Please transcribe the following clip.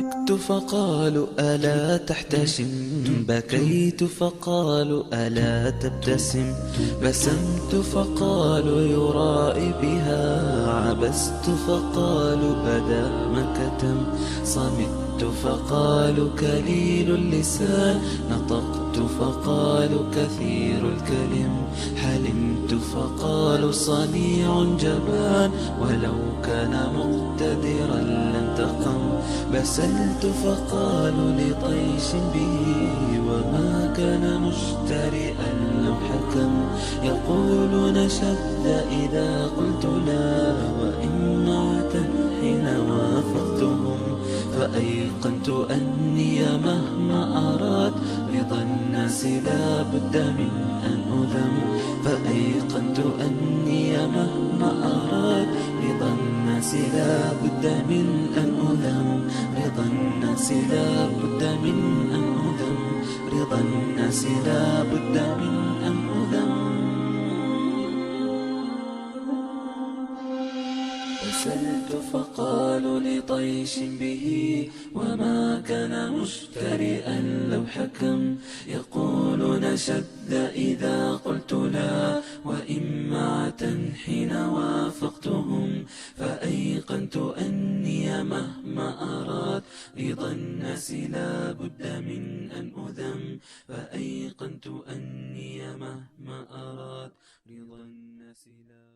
ضحكت فقالوا ألا تحتشم، بكيت فقالوا ألا تبتسم، بسمت فقالوا يرائي بها، عبست فقالوا بدا ما كتم، صمت فقالوا كليل اللسان، نطقت فقالوا كثير الكلم، حلمت فقالوا صنيع جبان، ولو كان مقتدرا لانتقم، بسلت فقالوا لطيش به، وما كان مجترئا لو حكم، يقولون شد إذا قلت لا، وإمعة حين وافقتهم، فأيقنت أني مهما أراد رضا الناس لا بد من أن أذم، فأيقنت أني مهما أراد رضا الناس لا بد من أن أذم، رضا الناس لا بد من أن أذم، رضا الناس لا بد من أن أذم. بسلت فقالوا لطيش به، وما كان مجترئا لو حكم، يقولون شد إذا قلت لا، وإمعة حين وافقتهم، فأيقنت أني مهما أراد رضا الناس لا بد من أن أذم، فأيقنت أني مهما أراد رضا الناس لا